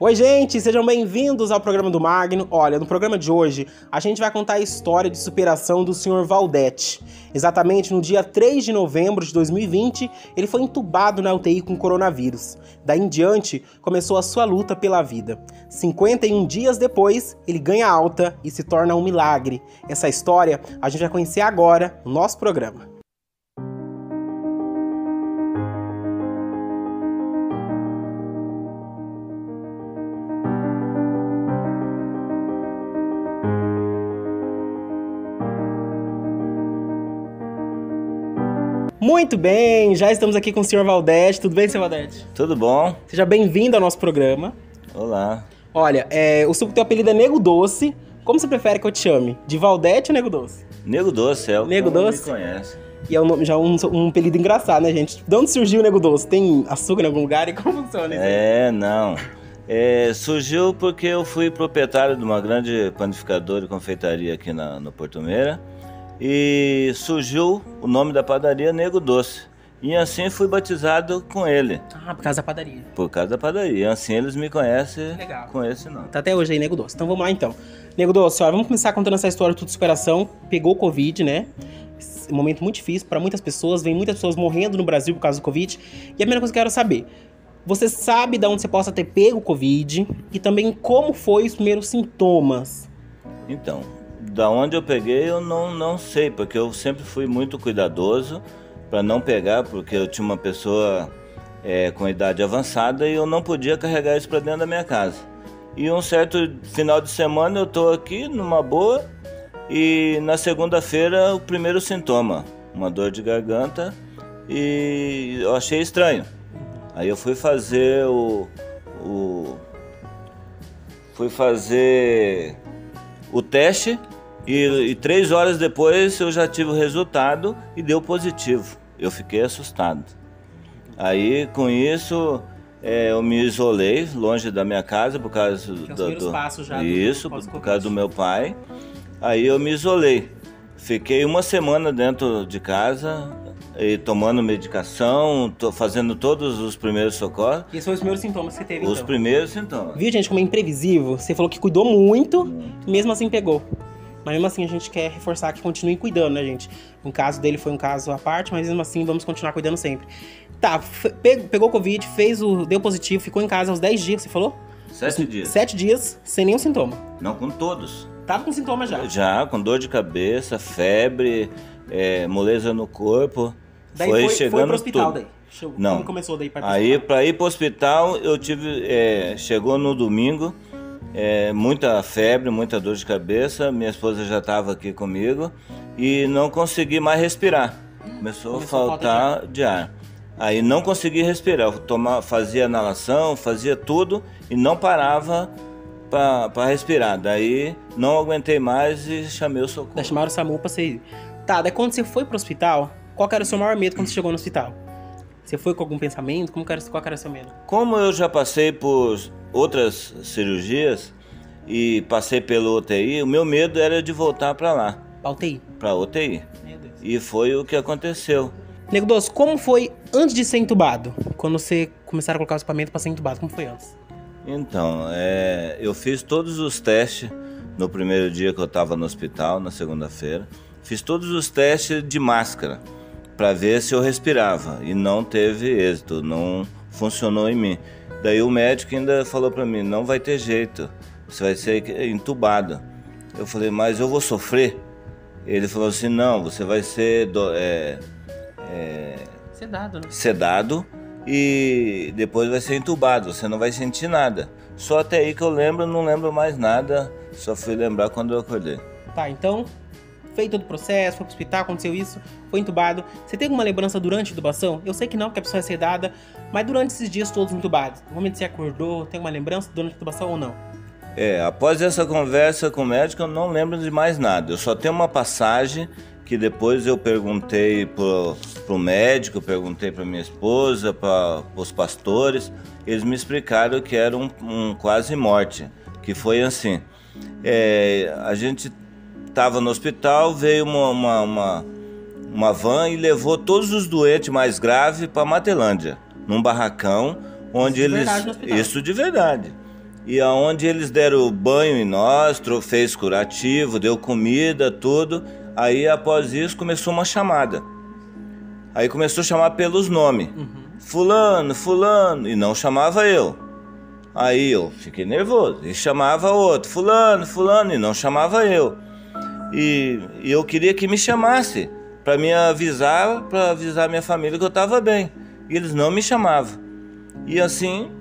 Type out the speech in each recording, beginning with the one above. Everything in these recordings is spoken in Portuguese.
Oi, gente, sejam bem-vindos ao programa do Magno. Olha, no programa de hoje, a gente vai contar a história de superação do Sr. Valdete. Exatamente no dia 3 de novembro de 2020, ele foi entubado na UTI com coronavírus. Daí em diante, começou a sua luta pela vida. 51 dias depois, ele ganha alta e se torna um milagre. Essa história a gente vai conhecer agora no nosso programa. Muito bem, já estamos aqui com o Sr. Valdete. Tudo bem, Sr. Valdete? Tudo bom? Seja bem-vindo ao nosso programa. Olá. Olha, o seu teu apelido é Nego Doce. Como você prefere que eu te chame? De Valdete ou Nego Doce? Nego Doce, é o Nego que Doce? me conhece. E é um nome, já um apelido engraçado, né, gente? De onde surgiu o Nego Doce? Tem açúcar em algum lugar? E como funciona isso aí? Não. Surgiu porque eu fui proprietário de uma grande panificadora e confeitaria aqui no Porto Meira. E surgiu o nome da padaria Nego Doce. E assim fui batizado com ele. Ah, por causa da padaria. Por causa da padaria. E assim eles me conhecem. Legal. Com esse nome. Tá até hoje aí, Nego Doce. Então vamos lá, então. Nego Doce, olha, vamos começar contando essa história de superação. Pegou Covid, né? Um momento muito difícil para muitas pessoas. Vem muitas pessoas morrendo no Brasil por causa do Covid. E a primeira coisa que eu quero saber... Você sabe de onde você possa ter pego Covid? E também como foi os primeiros sintomas? Então... Da onde eu peguei eu não sei, porque eu sempre fui muito cuidadoso para não pegar, porque eu tinha uma pessoa com idade avançada e eu não podia carregar isso para dentro da minha casa. E um certo final de semana eu estou aqui numa boa e na segunda-feira o primeiro sintoma, uma dor de garganta, e eu achei estranho. Aí eu fui fazer o teste e 3 horas depois eu já tive o resultado e deu positivo. Eu fiquei assustado. Aí com isso eu me isolei longe da minha casa por causa passos já por causa do meu pai. Aí eu me isolei. Fiquei uma semana dentro de casa e tomando medicação, fazendo todos os primeiros socorros. E esses foram os primeiros sintomas que você teve, Os primeiros sintomas. Viu, gente, como é imprevisível? Você falou que cuidou muito, mesmo assim pegou. Mas mesmo assim a gente quer reforçar que continue cuidando, né, gente? No caso dele foi um caso à parte, mas mesmo assim vamos continuar cuidando sempre. Tá, pegou Covid, deu positivo, ficou em casa aos 10 dias, você falou? 7 dias. 7 dias, sem nenhum sintoma. Não, com todos. Tava com sintoma já? Já, com dor de cabeça, febre, moleza no corpo. Daí foi foi chegando pro hospital tudo. Daí? Não. Como começou daí pra Aí para ir pro hospital eu tive, chegou no domingo, muita febre, muita dor de cabeça, minha esposa já estava aqui comigo e não consegui mais respirar. Começou a faltar de ar. Aí não consegui respirar, eu fazia inalação, fazia tudo e não parava para respirar. Daí não aguentei mais e chamei o socorro. Daí chamaram o SAMU pra você ir. Tá, daí quando você foi pro hospital, qual que era o seu maior medo quando você chegou no hospital? Você foi com algum pensamento? Qual que era o seu medo? Como eu já passei por outras cirurgias e passei pelo UTI, o meu medo era de voltar para lá. Pra UTI? Pra UTI. Meu Deus. E foi o que aconteceu. Nego Doce, como foi antes de ser entubado? Quando você começaram a colocar o equipamento pra ser entubado, como foi antes? Então, eu fiz todos os testes no primeiro dia que eu estava no hospital, na segunda-feira. Fiz todos os testes de máscara para ver se eu respirava e não teve êxito, não funcionou em mim. Daí o médico ainda falou para mim, não vai ter jeito, você vai ser entubado. Eu falei, mas eu vou sofrer? Ele falou assim, não, você vai ser Sedado, né? sedado e depois vai ser entubado, você não vai sentir nada. Só até aí que eu lembro, não lembro mais nada, só fui lembrar quando eu acordei. Tá, então, feito todo o processo, foi pro hospital, aconteceu isso, foi entubado. Você tem alguma lembrança durante a intubação? Eu sei que não, porque a pessoa é sedada, mas durante esses dias todos entubados, no momento que você acordou, tem uma lembrança durante a intubação ou não? Após essa conversa com o médico, eu não lembro de mais nada. Eu só tenho uma passagem que depois eu perguntei pro médico, perguntei para minha esposa, para os pastores. Eles me explicaram que era um quase morte, que foi assim. A gente estava no hospital, veio uma van e levou todos os doentes mais graves para Matelândia, num barracão, onde Isso de verdade no hospital. Isso de verdade. e aonde eles deram banho em nós, fez curativo, deu comida, tudo. Aí após isso começou uma chamada. Aí começou a chamar pelos nomes. Fulano, fulano, e não chamava eu. Aí eu fiquei nervoso, e chamava outro, fulano, fulano, e não chamava eu. E eu queria que me chamasse, para avisar minha família que eu estava bem. E eles não me chamavam. E assim,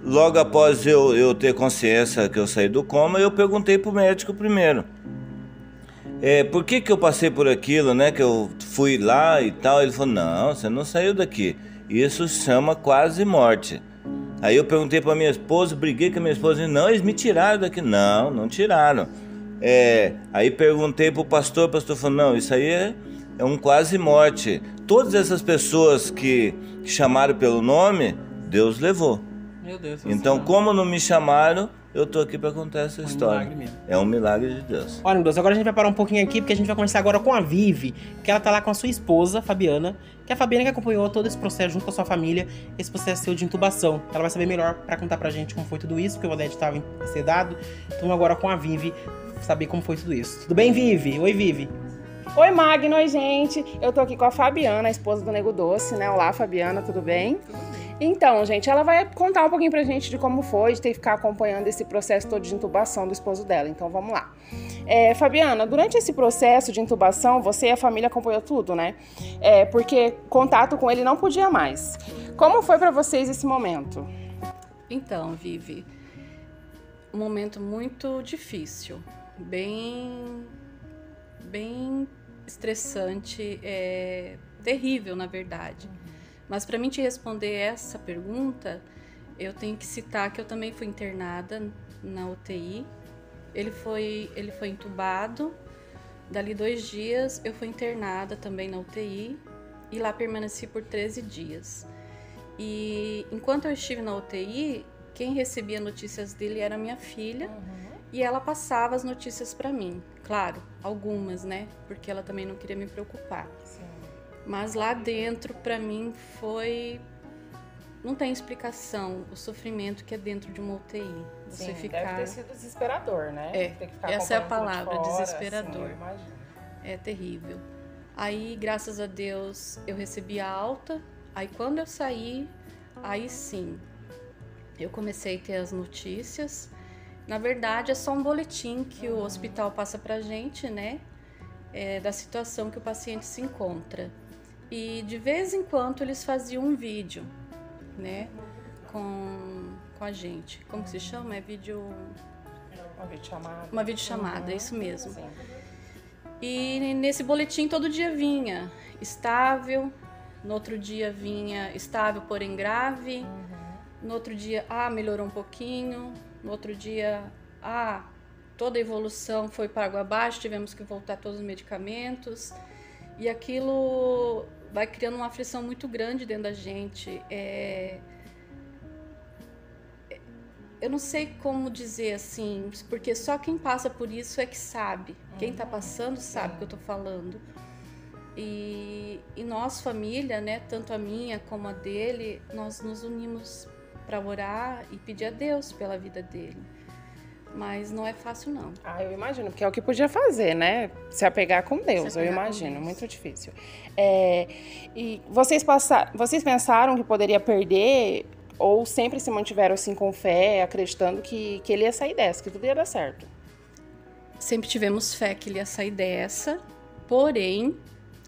logo após eu ter consciência que eu saí do coma, eu perguntei pro médico primeiro. Por que eu passei por aquilo, né? Que eu fui lá e tal. Ele falou, não, você não saiu daqui. Isso chama quase morte. Aí eu perguntei pra minha esposa, briguei com a minha esposa, não, eles me tiraram daqui. Não, não tiraram. Aí perguntei pro pastor, o pastor falou, não, isso aí é um quase morte. Todas essas pessoas que chamaram pelo nome, Deus levou. Meu Deus. Então, como não me chamaram, eu tô aqui para contar essa história. Milagre mesmo. É um milagre de Deus. Olha, meu Deus, agora a gente vai parar um pouquinho aqui, porque a gente vai conversar agora com a Vivi, que ela tá lá com a sua esposa, Fabiana, que é a Fabiana que acompanhou todo esse processo junto com a sua família, esse processo seu de intubação. Ela vai saber melhor para contar pra gente como foi tudo isso, porque o Valdete estava sedado. Então agora com a Vivi, saber como foi tudo isso. Tudo bem, Vivi? Oi, Vivi. Oi, Magno, oi, gente. Eu tô aqui com a Fabiana, a esposa do Nego Doce, né? Olá, Fabiana, tudo bem? Então, gente, ela vai contar um pouquinho pra gente de como foi, de ter que ficar acompanhando esse processo todo de intubação do esposo dela. Então, vamos lá. Fabiana, durante esse processo de intubação, você e a família acompanhou tudo, né? Porque contato com ele não podia mais. Como foi pra vocês esse momento? Então, Vivi, um momento muito difícil, bem estressante, terrível, na verdade. Mas para mim te responder essa pergunta, eu tenho que citar que eu também fui internada na UTI. Ele foi entubado, dali 2 dias eu fui internada também na UTI e lá permaneci por 13 dias. E enquanto eu estive na UTI, quem recebia notícias dele era minha filha. E ela passava as notícias para mim, claro, algumas, né? Porque ela também não queria me preocupar. Sim. Mas lá dentro, para mim, não tem explicação o sofrimento que é dentro de uma UTI. Você ficar... Deve ter sido desesperador, né? Ter que ficar essa é a palavra, desesperador. Assim, imagino. É terrível. Aí, graças a Deus, eu recebi a alta. Aí, quando eu saí, aí sim, eu comecei a ter as notícias. Na verdade, é só um boletim que o hospital passa pra gente, né? Da situação que o paciente se encontra. E de vez em quando eles faziam um vídeo, né? Com a gente. Como que se chama? Uma videochamada. Uma videochamada, isso mesmo. Sim. E nesse boletim todo dia vinha estável, no outro dia vinha estável, porém grave. No outro dia, melhorou um pouquinho. No outro dia, toda a evolução foi para água abaixo, tivemos que voltar todos os medicamentos. E aquilo vai criando uma aflição muito grande dentro da gente. Eu não sei como dizer assim, porque só quem passa por isso é que sabe. Quem está passando sabe o que eu estou falando. E nós, família, né, tanto a minha como a dele, nós nos unimos para orar e pedir a Deus pela vida dele. Mas não é fácil, não. Eu imagino, porque é o que podia fazer, né? Se apegar com Deus, eu imagino. Muito difícil. E vocês pensaram que poderia perder ou sempre se mantiveram assim com fé, acreditando que ele ia sair dessa, que tudo ia dar certo? Sempre tivemos fé que ele ia sair dessa, porém,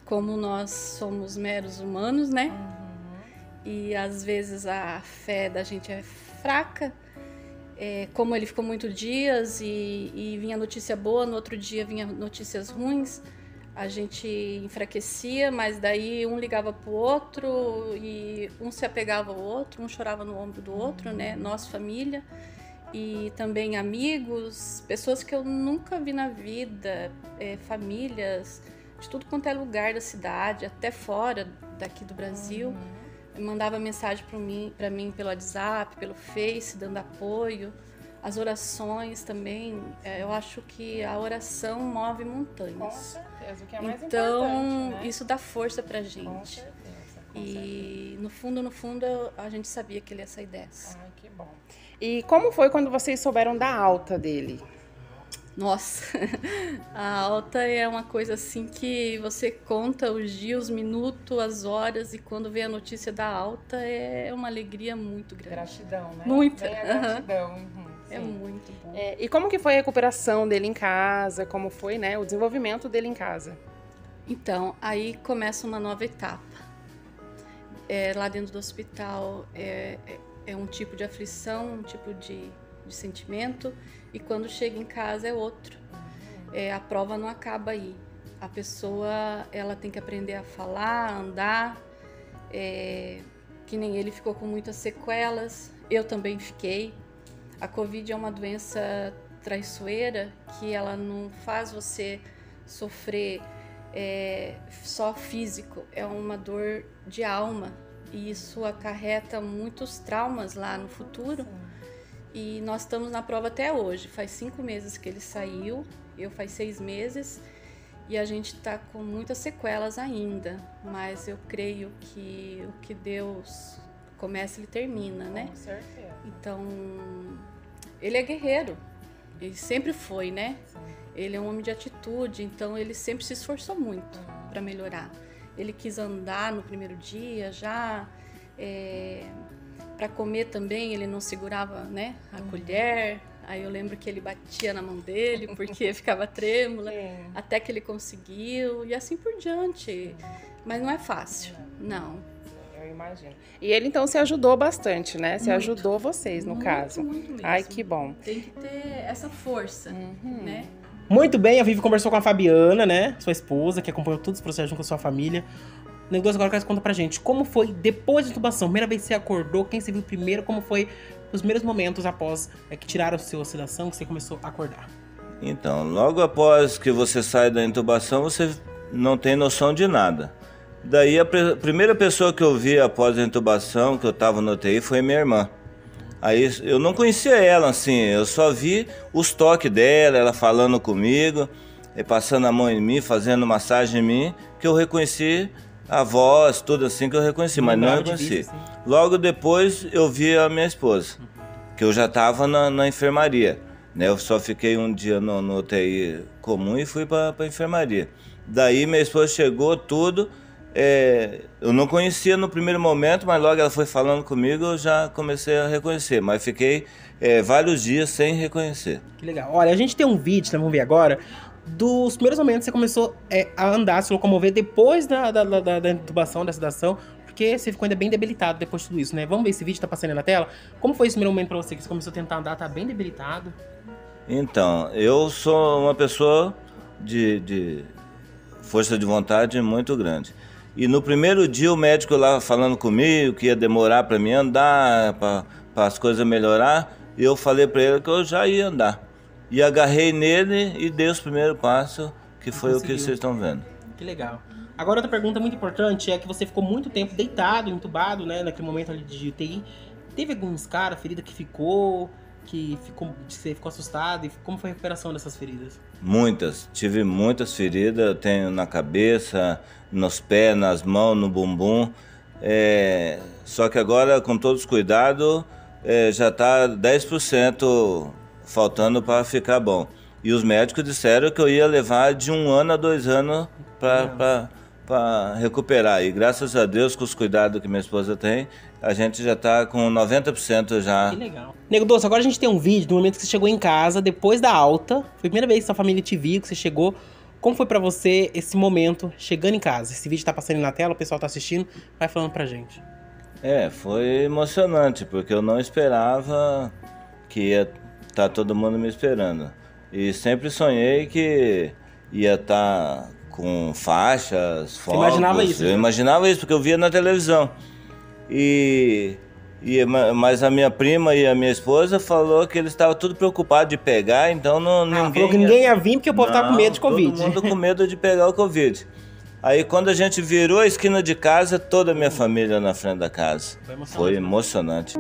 como nós somos meros humanos, né? E às vezes a fé da gente é fraca. Como ele ficou muitos dias e vinha notícia boa, no outro dia vinha notícias ruins, a gente enfraquecia, mas daí um ligava pro outro e um se apegava ao outro, um chorava no ombro do outro, né? Nós, família, e também amigos, pessoas que eu nunca vi na vida, famílias de tudo quanto é lugar da cidade, até fora daqui do Brasil. Mandava mensagem para mim pelo WhatsApp, pelo Face, dando apoio. As orações também, eu acho que a oração move montanhas. Com certeza, o que é mais então, importante, né? Isso dá força pra gente. Com certeza. E no fundo, a gente sabia que ele ia sair dessa. Ai, que bom. E como foi quando vocês souberam da alta dele? Nossa, a alta é uma coisa assim que você conta os dias, os minutos, as horas, e quando vem a notícia da alta é uma alegria muito grande. Gratidão, né? Muita. Vem a gratidão. É muito bom. E como que foi a recuperação dele em casa? Como foi, né, o desenvolvimento dele em casa? Então, aí começa uma nova etapa. Lá dentro do hospital é um tipo de aflição, um tipo de sentimento, e quando chega em casa é outro. A prova não acaba aí. A pessoa ela tem que aprender a falar, a andar, que nem ele ficou com muitas sequelas, eu também fiquei. A Covid é uma doença traiçoeira que ela não faz você sofrer só físico, é uma dor de alma, e isso acarreta muitos traumas lá no futuro. E nós estamos na prova até hoje. Faz 5 meses que ele saiu, eu faz 6 meses, e a gente está com muitas sequelas ainda, mas eu creio que o que Deus começa, ele termina, né? Com certeza. Então, ele é guerreiro, ele sempre foi, né? Sim. Ele é um homem de atitude, então ele sempre se esforçou muito para melhorar. Ele quis andar no primeiro dia já, para comer também ele não segurava, né, a colher. Aí eu lembro que ele batia na mão dele porque ficava trêmula, até que ele conseguiu, e assim por diante. Mas não é fácil, não. Eu imagino. E ele então se ajudou bastante, né? Se Muito. ajudou vocês, no caso. Muito mesmo. Ai, que bom. Tem que ter essa força, né? Muito bem, a Vivi conversou com a Fabiana, né? Sua esposa, que acompanhou todos os processos junto com a sua família. O negócio agora que conta pra gente. Como foi depois da intubação? Primeira vez que você acordou, quem você viu primeiro? Como foi os primeiros momentos após que tiraram a sua sedação, que você começou a acordar? Então, logo após que você sai da intubação, você não tem noção de nada. Daí a primeira pessoa que eu vi após a intubação, que eu estava no UTI, foi minha irmã. Aí eu não conhecia ela, assim, eu só vi os toques dela, ela falando comigo, passando a mão em mim, fazendo massagem em mim, que eu reconheci a voz, tudo assim que eu reconheci, mas não reconheci. Logo depois eu vi a minha esposa, que eu já estava na enfermaria, né? Eu só fiquei um dia no UTI comum e fui para a enfermaria. Daí minha esposa chegou, tudo. Eu não conhecia no primeiro momento, mas logo ela foi falando comigo, eu já comecei a reconhecer, mas fiquei vários dias sem reconhecer. Que legal. Olha, a gente tem um vídeo, né, vamos ver agora, dos primeiros momentos que você começou a andar, se locomover depois da intubação, da sedação, porque você ficou ainda bem debilitado depois de tudo isso, né? Vamos ver esse vídeo, tá passando aí na tela? Como foi esse primeiro momento pra você, que você começou a tentar andar, tá bem debilitado? Então, eu sou uma pessoa de força de vontade muito grande. E no primeiro dia o médico lá falando comigo que ia demorar para mim andar, para as coisas melhorar, e eu falei para ele que eu já ia andar. E agarrei nele e dei os primeiros passos, que foi o que vocês estão vendo. Que legal. Agora outra pergunta muito importante é que você ficou muito tempo deitado, entubado, né, naquele momento ali de UTI. Teve algum escara, ferida que você ficou assustado? E como foi a recuperação dessas feridas? Muitas. Tive muitas feridas. Eu tenho na cabeça, nos pés, nas mãos, no bumbum. Só que agora, com todos os cuidados, já está 10% faltando para ficar bom. E os médicos disseram que eu ia levar de 1 ano a 2 anos para recuperar. E graças a Deus, com os cuidados que minha esposa tem, a gente já está com 90% já. Que legal. Nego Doce, agora a gente tem um vídeo do momento que você chegou em casa, depois da alta. Foi a primeira vez que sua família te viu, que você chegou. Como foi pra você esse momento, chegando em casa? Esse vídeo tá passando na tela, o pessoal tá assistindo. Vai falando pra gente. Foi emocionante, porque eu não esperava que ia estar todo mundo me esperando. E sempre sonhei que ia estar com faixas, fogos. Você imaginava isso? Eu imaginava isso, porque eu via na televisão. Mas a minha prima e a minha esposa falou que eles estavam tudo preocupados de pegar, então ninguém ia vir porque o povo tava com medo de Covid. Todo mundo com medo de pegar o Covid. Aí quando a gente virou a esquina de casa, toda a minha família na frente da casa. Foi emocionante.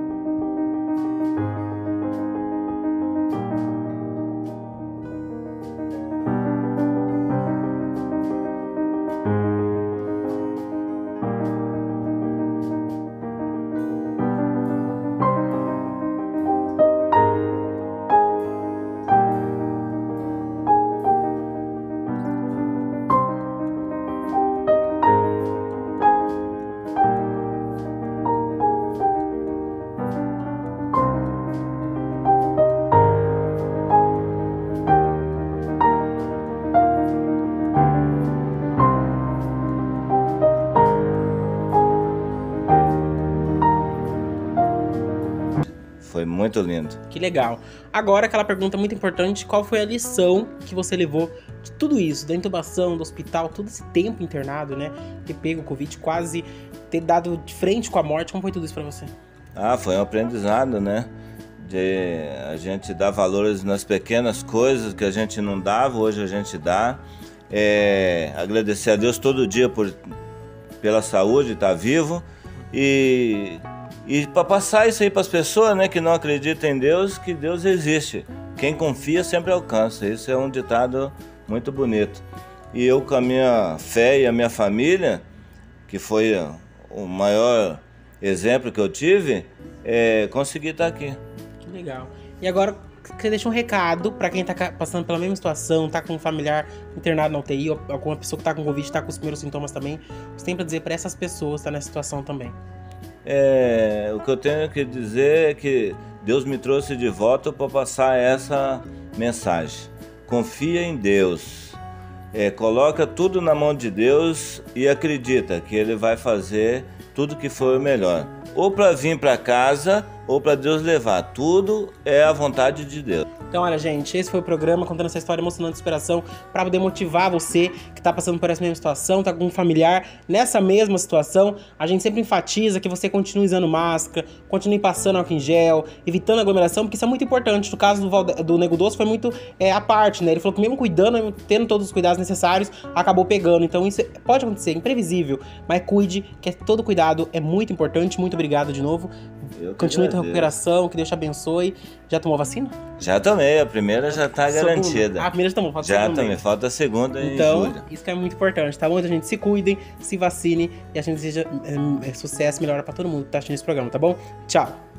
muito lindo. Que legal. Agora, aquela pergunta muito importante, qual foi a lição que você levou de tudo isso, da intubação, do hospital, todo esse tempo internado, né? Ter pego o Covid, quase ter dado de frente com a morte, como foi tudo isso pra você? Foi um aprendizado, né? De a gente dar valores nas pequenas coisas que a gente não dava, hoje a gente dá. Agradecer a Deus todo dia pela saúde, estar vivo. E para passar isso aí para as pessoas, né, que não acreditam em Deus, que Deus existe. Quem confia sempre alcança. Isso é um ditado muito bonito. E eu, com a minha fé e a minha família, que foi o maior exemplo que eu tive, consegui estar aqui. Que legal. E agora, você deixa um recado para quem tá passando pela mesma situação, tá com um familiar internado na UTI, ou alguma pessoa que tá com Covid, tá com os primeiros sintomas também. Você tem para dizer para essas pessoas que tá nessa situação também? O que eu tenho que dizer é que Deus me trouxe de volta para passar essa mensagem. Confia em Deus. Coloca tudo na mão de Deus e acredita que Ele vai fazer tudo que for o melhor. Ou para vir para casa, ou para Deus levar. Tudo é a vontade de Deus. Então, olha, gente, esse foi o programa contando essa história emocionante de superação para poder motivar você que tá passando por essa mesma situação, tá com um familiar nessa mesma situação. A gente sempre enfatiza que você continue usando máscara, continue passando álcool em gel, evitando aglomeração, porque isso é muito importante. No caso do Nego Doce foi muito à parte, né? Ele falou que mesmo cuidando, tendo todos os cuidados necessários, acabou pegando. Então isso pode acontecer, imprevisível, mas cuide, que todo cuidado é muito importante. Muito obrigado de novo. Continue a recuperação, que Deus te abençoe. Já tomou vacina? Já tomei, a primeira já tá garantida. A primeira já tomou, falta a segunda. Já também, falta a segunda em julho. Então, isso que é muito importante, tá bom? Então, gente, se cuidem, se vacinem e a gente deseja sucesso e melhora pra todo mundo que tá assistindo esse programa, tá bom? Tchau!